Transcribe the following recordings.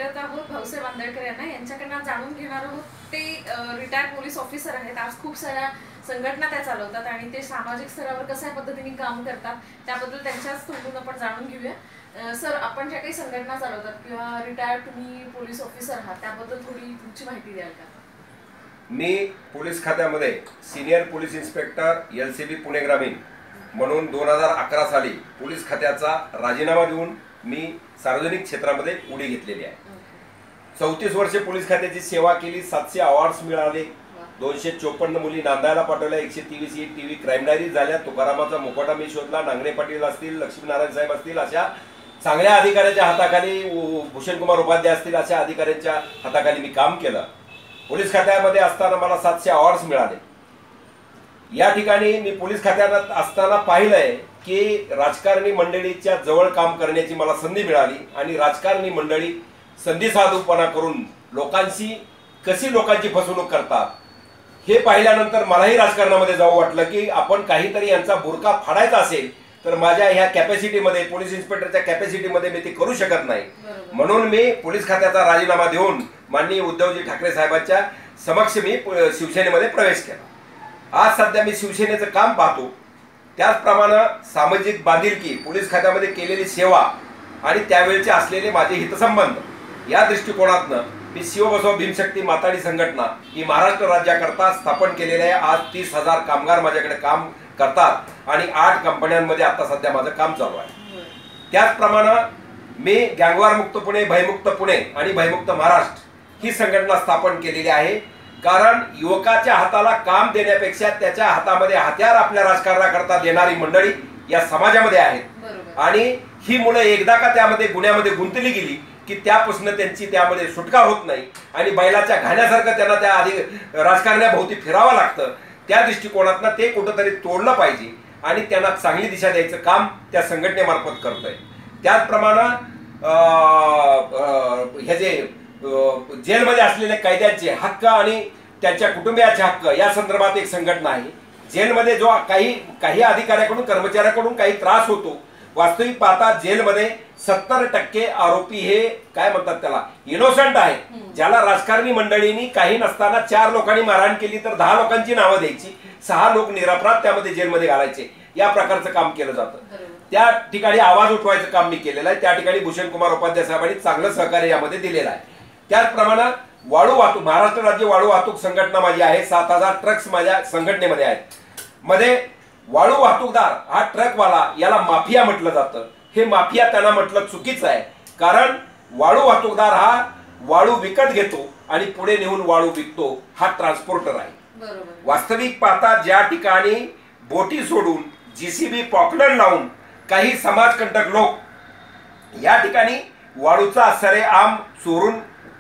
भेटत आहोत भाऊसाहेब आंबेडकर यांना. यांच्याकडनं जाणून घेणार आहोत. ते रिटायर्ड पोलीस ऑफिसर आहेत. आज खूप साऱ्या संघटना त्या चालवतात आणि ते सामाजिक स्तरावर कशा पद्धतीने काम करतात त्याबद्दल त्यांच्याच तोंडून आपण जाणून घेऊया. सर, आपण ज्या काही संघटना चालवतात किंवा रिटायर्ड तुम्ही पोलीस ऑफिसर आहात त्याबद्दल थोडी तुमची माहिती द्याल का? मी पोलीस खात्यामध्ये senior police inspector LCB Pune ग्रामीण म्हणून 2011 साली पोलीस खात्याचा राजीनामा देऊन मी सार्वजनिक क्षेत्रामध्ये उडी घेतलेली आहे. 34 वर्षे पोलीस खात्याची सेवा केली. 700 अवॉर्ड्स मिळाले. 254 मुली नांदायला पाठवल्या. 123 TV क्राईम डायरी झाल्या. तुकारामाचा मुखवटा मी शोधला. नांगरे पाटील असतील, लक्ष्मीनारायण साहेब असतील, अशा चांगल्या अधिकाऱ्यांच्या हाताखाली, भूषणकुमार उपाध्याय असतील, अशा अधिकाऱ्यांच्या हाताखाली मी काम केलं. पोलीस खात्यामध्ये असताना मला 700 अवॉर्ड्स मिळाले. या ठिकाणी मी पोलीस खात्यात असताना पाहिलंय की राजकारणी मंडळीच्या जवळ काम करण्याची मला संधी मिळाली आणि राजकारणी मंडळी संधी साधूपणा करून लोकांची फसवणूक करतात. हे पाहिल्यानंतर मलाही राजकारणामध्ये जावं वाटलं की आपण काहीतरी यांचा बुरका फाडायचा असेल तर माझ्या ह्या कॅपॅसिटीमध्ये, पोलीस इन्स्पेक्टरच्या कॅपॅसिटीमध्ये मी ते करू शकत नाही. म्हणून मी पोलीस खात्याचा राजीनामा देऊन माननीय उद्धवजी ठाकरे साहेबांच्या समक्ष मी शिवसेनेमध्ये प्रवेश केला. आज सध्या मी शिवसेनेचं काम पाहतो. त्याचप्रमाणे सामाजिक बांधिलकी, पोलीस खात्यामध्ये केलेली सेवा आणि त्यावेळचे असलेले माझे हितसंबंध या दृष्टिकोनातनं मी शिवबसव भीमशक्ती माताडी संघटना ही महाराष्ट्र राज्याकरता स्थापन केलेले आहे. आज 30,000 कामगार माझ्याकडे काम करतात आणि 8 कंपन्यांमध्ये आता सध्या माझं काम चालू आहे. त्याचप्रमाणे मी गँगवार मुक्त पुणे, भयमुक्त पुणे आणि भयमुक्त महाराष्ट्र ही संघटना स्थापन केलेली आहे. कारण युवकाच्या हाताला काम देण्यापेक्षा त्याच्या हातामध्ये हत्यार आपल्या राजकारणाकरता देणारी मंडळी या समाजामध्ये आहेत आणि ही मुलं एकदा का त्यामध्ये गुन्ह्यामध्ये गुंतली गेली की त्यापासून त्यांची त्यामध्ये सुटका होत नाही आणि बैलाच्या घाण्यासारखं त्यांना त्या आधी राजकारण्याभोवती फिरावं लागतं. त्या दृष्टिकोनातनं ते कुठंतरी तोडलं पाहिजे आणि त्यांना चांगली दिशा द्यायचं काम त्या संघटनेमार्फत करतोय. त्याचप्रमाणे हे जे जेलमध्ये असलेल्या कैद्यांचे हक्क आणि त्यांच्या कुटुंबियाचे हक्क या संदर्भात एक संघटना आहे. जेलमध्ये जो काही अधिकाऱ्याकडून, कर्मचाऱ्याकडून काही त्रास होतो, वास्तविक पाहता जेलमध्ये 70% आरोपी हे काय म्हणतात त्याला इनोसंट आहे. ज्याला राजकारणी मंडळींनी काही नसताना 4 लोकांनी मारहाण केली तर 10 लोकांची नावं द्यायची, 6 लोक निरपराध त्यामध्ये जेलमध्ये घालायचे. या प्रकारचं काम केलं जातं. त्या ठिकाणी आवाज उठवायचं काम मी केलेलं आहे. त्या ठिकाणी भूषणकुमार उपाध्याय साहेबांनी चांगलं सहकार्य यामध्ये दिलेलं आहे. त्याचप्रमाणे वाळू वाहतूक, महाराष्ट्र राज्य वाळू वाहतूक संघटना माझी आहे. 7,000 ट्रक्स माझ्या संघटनेमध्ये आहेत. मध्ये वाळू वाहतूकदार हा ट्रकवाला याला माफिया म्हटलं जातं. हे माफिया त्यांना म्हटलं चुकीचं आहे. कारण वाळू वाहतूकदार हा वाळू विकत घेतो आणि पुढे नेऊन वाळू विकतो. हा ट्रान्सपोर्टर आहे. वास्तविक पाहता ज्या ठिकाणी बोटी सोडून JCB पॉकलर लावून काही समाजकंटक लोक या ठिकाणी वाळूचा सरेआम चोरून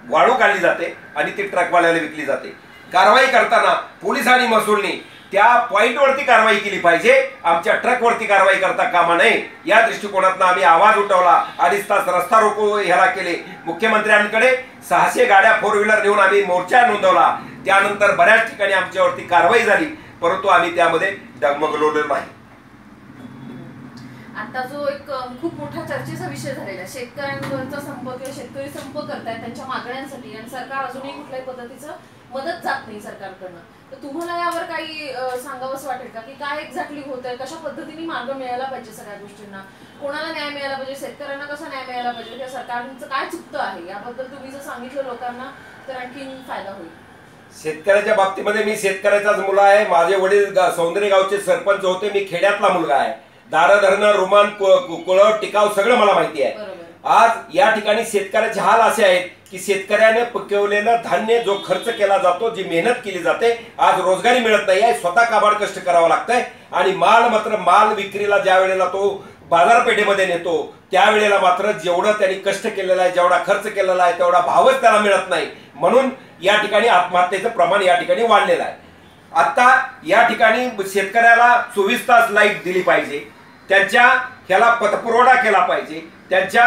वाळू काढली जाते आणि ती ट्रकवाल्याला विकली जाते. कारवाई करताना पोलीस आणि महसूलनी त्या पॉइंटवरती कारवाई केली पाहिजे. आमच्या ट्रकवरती कारवाई करता कामा नये या दृष्टिकोनातून आम्ही आवाज उठवला. 2.5 तास रस्ता रोको ह्याला केले. मुख्यमंत्र्यांकडे 600 गाड्या 4 व्हीलर घेऊन आम्ही मोर्चा नोंदवला. त्यानंतर बऱ्याच ठिकाणी आमच्यावरती कारवाई झाली, परंतु आम्ही त्यामध्ये डगमगलो नाही. आता जो एक खूप मोठा चर्चेचा विषय झालेला शेतकऱ्यांवरचा संप किंवा शेतकरी संप करतायत त्यांच्या मागण्यांसाठी आणि सरकार अजूनही कुठल्याही पद्धतीचं मदत जात नाही सरकारकडनं. तर तुम्हाला यावर काही सांगावंसं वाटेल का की काय एक्झॅक्टली होत आहे, कशा पद्धतीने मार्ग मिळायला पाहिजे सगळ्या गोष्टींना, कोणाला न्याय मिळायला पाहिजे, शेतकऱ्यांना कसा न्याय मिळायला पाहिजे, किंवा सरकारचं काय चुकतं आहे याबद्दल तुम्ही जर सांगितलं लोकांना तर आणखी फायदा होईल. शेतकऱ्याच्या बाबतीमध्ये मी शेतकऱ्याचाच मुलगा आहे. माझे वडील सौंदर्य गावचे सरपंच होते. मी खेड्यातला मुलगा आहे. दारं धरणं, रुमान, कुळव, टिकाव सगळं मला माहिती आहे. आज या ठिकाणी शेतकऱ्याचे हाल असे आहेत की शेतकऱ्याने पिकवलेलं धान्य जो खर्च केला जातो, जी मेहनत केली जाते, आज रोजगारी मिळत नाही आहे. स्वतः काबाड कष्ट करावं लागतंय आणि माल विक्रीला ज्या वेळेला तो बाजारपेठेमध्ये नेतो त्यावेळेला मात्र जेवढं त्यांनी कष्ट केलेलं आहे, जेवढा खर्च केलेला आहे तेवढा भावच त्याला मिळत नाही. म्हणून या ठिकाणी आत्महत्येचं प्रमाण या ठिकाणी वाढलेलं आहे. आता या ठिकाणी शेतकऱ्याला 24 तास लाईट दिली पाहिजे. त्यांच्या ह्याला पतपुरवठा केला पाहिजे. त्यांच्या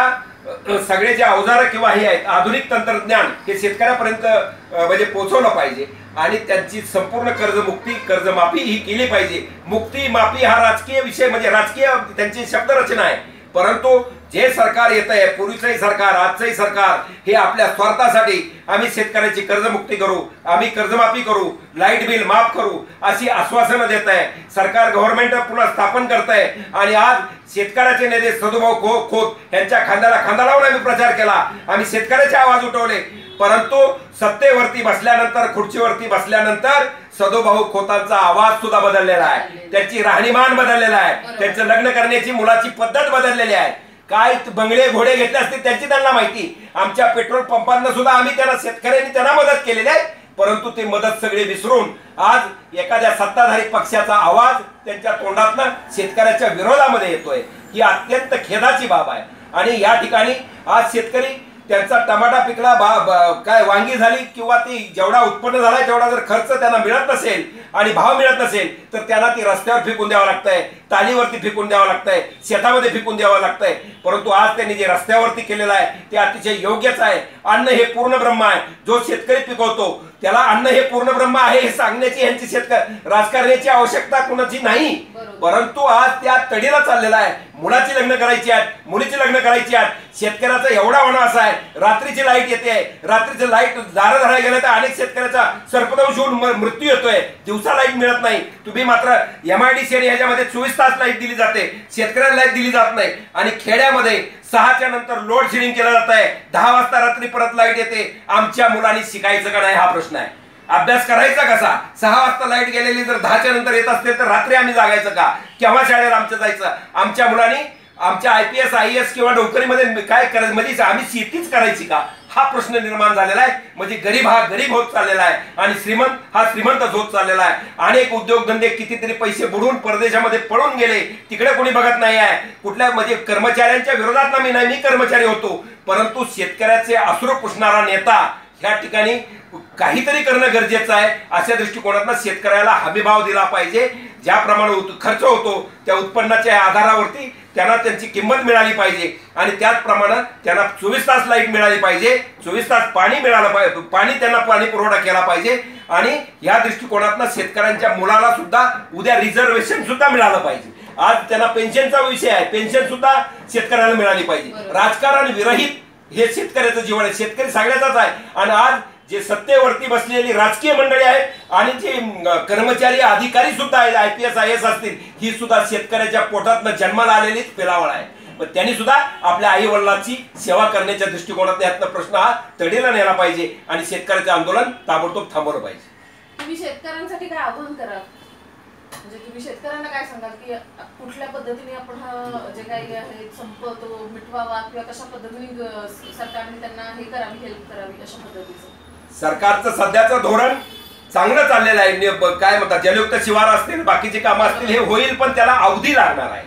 सगळे जे अवजार किंवा हे आहेत आधुनिक तंत्रज्ञान हे शेतकऱ्यापर्यंत म्हणजे पोहोचवलं पाहिजे आणि त्यांची संपूर्ण कर्जमुक्ती, कर्जमाफी ही केली पाहिजे. मुक्ती माफी हा राजकीय विषय, म्हणजे राजकीय त्यांची शब्दरचना आहे, परंतु जे सरकार येत आहे, पूर्वीचंही सरकार आजचंही सरकार, हे आपल्या स्वार्थासाठी आम्ही शेतकऱ्याची कर्जमुक्ती करू, आम्ही कर्जमाफी करू, लाईट बिल माफ करू अशी आश्वासनं देत आहे. सरकार गव्हर्नमेंट पुन्हा स्थापन करत आहे आणि आज शेतकऱ्याचे नेते सदुभाऊ खोत यांच्या खांद्याला खांदा लावून आम्ही प्रचार केला, आम्ही शेतकऱ्याचे आवाज उठवले. परंतु सत्तेवरती बसल्यानंतर, खुर्चीवरती बसल्यानंतर सदुभाऊ खोतांचा आवाज सुद्धा बदललेला आहे, त्यांची राहणीमान बदललेला आहे, त्यांचं लग्न करण्याची मुलाची पद्धत बदललेली आहे. काय बंगले घोडे घेतले असतील त्यांची त्यांना माहिती. आमच्या पेट्रोल पंपांना सुद्धा आम्ही त्यांना, शेतकऱ्यांनी त्यांना मदत केलेली आहे. परंतु ते मदत सगळे विसरून आज एखाद्या सत्ताधारी पक्षाचा आवाज त्यांच्या तोंडातनं शेतकऱ्याच्या विरोधामध्ये येतोय. ही अत्यंत खेदाची बाब आहे. आणि या ठिकाणी आज शेतकरी त्यांचा टमाटा पिकला, काय वांगी झाली किंवा ती जेवढा उत्पन्न झालाय तेवढा जर खर्च त्यांना मिळत नसेल आणि भाव मिळत नसेल तर त्यांना ती रस्त्यावर फेकून द्यावं लागतंय, तालीवरती फेकून द्यावं लागतंय, शेतामध्ये फेकून द्यावं लागतंय. परंतु आज त्यांनी जे रस्त्यावरती केलेलं आहे ते अतिशय योग्यच आहे. अन्न हे पूर्ण ब्रह्म आहे. जो शेतकरी पिकवतो त्याला अन्न हे पूर्ण ब्रह्म आहे हे सांगण्याची यांची राजकारण्याची आवश्यकता कुणाची नाही. परंतु आज त्या तडीला चाललेला आहे. मुलाची लग्न करायची आहेत, मुलीची लग्न करायची आहेत. शेतकऱ्याचा एवढा होणं असा आहे, रात्रीची लाईट येते, रात्रीचं लाईट दारं धरायला गेलं तर अनेक शेतकऱ्याचा सर्पदंश होऊन मृत्यू येतोय. दिवसा लाईट मिळत नाही. तुम्ही मात्र MIDC आणि ह्याच्यामध्ये 24 तास लाईट दिली जाते, शेतकऱ्याला लाईट दिली जात नाही. आणि खेड्यामध्ये 6च्या नंतर लोड शेडिंग केलं जात आहे. 10 वाजता रात्री परत लाईट येते. आमच्या मुलांनी शिकायचं का नाही हा प्रश्न आहे. अभ्यास करायचा कसा? 6 वाजता लाईट गेलेली जर 10च्या नंतर येत असते तर रात्री आम्ही जागायचं का? केव्हा शाळेला आमचं जायचं? आमच्या मुलांनी आमच्या IPS IAS किंवा नोकरीमध्ये काय करायचं, म्हणजे आम्ही शेतीच करायची का हा प्रश्न निर्माण झालेला आहे. म्हणजे गरीब हा गरीब होत चाललेला आहे आणि श्रीमंत हा श्रीमंतच होत चाललेला आहे. अनेक उद्योगधंदे कितीतरी पैसे बुडवून परदेशामध्ये पळून गेले, तिकडे कोणी बघत नाही आहे. कुठल्या म्हणजे कर्मचाऱ्यांच्या विरोधात मी नाही, मी कर्मचारी होतो. परंतु शेतकऱ्याचे अश्रू पुसणारा नेता ह्या ठिकाणी काहीतरी करणं गरजेचं आहे. अशा दृष्टिकोनातून शेतकऱ्याला हमीभाव दिला पाहिजे. ज्याप्रमाणे खर्च होतो त्या उत्पन्नाच्या आधारावरती त्यांना त्यांची किंमत मिळाली पाहिजे आणि त्याचप्रमाणे त्यांना 24 तास लाईट मिळाली पाहिजे, 24 तास पाणी मिळालं पाहिजे, त्यांना पाणी पुरवठा केला पाहिजे. आणि या दृष्टिकोनातून शेतकऱ्यांच्या मुलाला सुद्धा उद्या रिझर्वेशन सुद्धा मिळालं पाहिजे. आज त्यांना पेन्शनचा विषय आहे, पेन्शन सुद्धा शेतकऱ्याला मिळाली पाहिजे. राजकारण विरहित हे शेतकऱ्याचं जीवन आहे. शेतकरी सगळ्याचाच आहे. आणि आज जे सत्तेवरती बसलेली राजकीय मंडळी आहेत आणि जे कर्मचारी अधिकारी सुद्धा आहेत, IPS IAS असतील, ही सुद्धा शेतकऱ्याच्या पोटातनं जन्माला आलेलीच पेलावळ आहे. मग त्यांनी सुद्धा आपल्या आई वडिलांची सेवा करण्याच्या दृष्टिकोनात यातनं प्रश्न हा तडीला नेला पाहिजे आणि शेतकऱ्याचं आंदोलन ताबडतोब थांबवलं पाहिजे. तुम्ही शेतकऱ्यांसाठी काय आव्हान कराल? म्हणजे तुम्ही शेतकऱ्यांना काय सांगाल की कुठल्या पद्धतीने आपण हा जे काही आहे संप तो मिटवावा किंवा कशा पद्धतीने सरकारने त्यांना हे करावी, हेल्प करावी अशा पद्धतीचं? सरकारचं सध्याचं धोरण चांगलं चाललेलं आहे. काय म्हणतात, जलयुक्त शिवार असतील, बाकीची कामं असतील, हे होईल, पण त्याला अवधी लागणार आहे.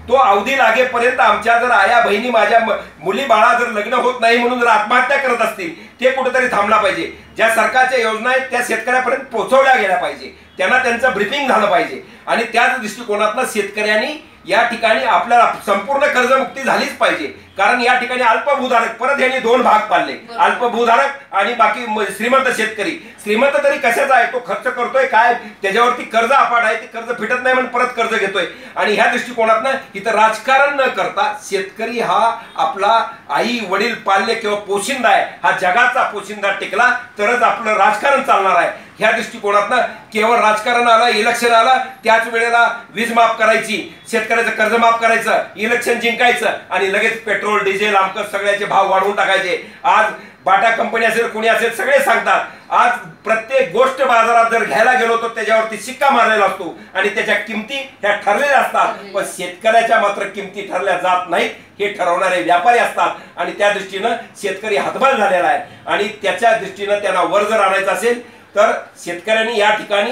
तो अवधी लागेपर्यंत आमच्या जर आया बहिणी, माझ्या मुली बाळा जर लग्न होत नाही म्हणून जर आत्महत्या करत असतील, ते कुठेतरी थांबला पाहिजे. ज्या सरकारच्या योजना आहेत त्या शेतकऱ्यापर्यंत पोहोचवल्या गेल्या पाहिजे, त्यांना त्यांचं ब्रीफिंग झालं पाहिजे. आणि त्याच दृष्टिकोनातनं शेतकऱ्यांनी या ठिकाणी आपल्याला संपूर्ण कर्जमुक्ती झालीच पाहिजे. कारण या ठिकाणी अल्पभूधारक, परत यांनी 2 भाग पाडले, अल्पभूधारक आणि बाकी श्रीमंत शेतकरी. श्रीमंत तरी कशाचा आहे, तो खर्च करतोय काय, त्याच्यावरती कर्ज अपाट आहे, ते कर्ज फिटत नाही म्हणून परत कर्ज घेतोय. आणि ह्या दृष्टिकोनातनं इथं राजकारण न करता शेतकरी हा आपला आई वडील पाल्य किंवा पोशिंदा आहे, हा जगाचा पोशिंदा टिकला तरच आपलं राजकारण चालणार आहे. ह्या दृष्टिकोनातनं केवळ राजकारण आलं, इलेक्शन आलं, त्याच वेळेला वीज माफ करायची, शेतकऱ्याचं कर्ज माफ करायचं, इलेक्शन जिंकायचं आणि लगेच पेट्रोल डिझेल आमकं सगळ्याचे भाव वाढवून टाकायचे. आज बाटा कंपनी असेल, कुणी असेल, सगळे सांगतात आज प्रत्येक गोष्ट बाजारात जर घ्यायला गेलो तर त्याच्यावरती शिक्का मारलेला असतो आणि त्याच्या किमती ह्या ठरलेल्या असतात. पण शेतकऱ्याच्या मात्र किमती ठरल्या जात नाहीत, हे ठरवणारे व्यापारी असतात. आणि त्या दृष्टीनं शेतकरी हातभार झालेला आहे. आणि त्याच्या दृष्टीनं त्यांना वर जर आणायचं असेल तर शेतकऱ्यांनी या ठिकाणी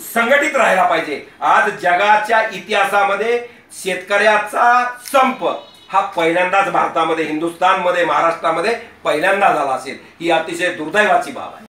संघटित राहायला पाहिजे. आज जगाच्या इतिहासामध्ये शेतकऱ्याचा संप हा पहिल्यांदाच भारतामध्ये, हिंदुस्थानमध्ये, महाराष्ट्रामध्ये पहिल्यांदा झाला असेल. ही अतिशय दुर्दैवाची बाब आहे.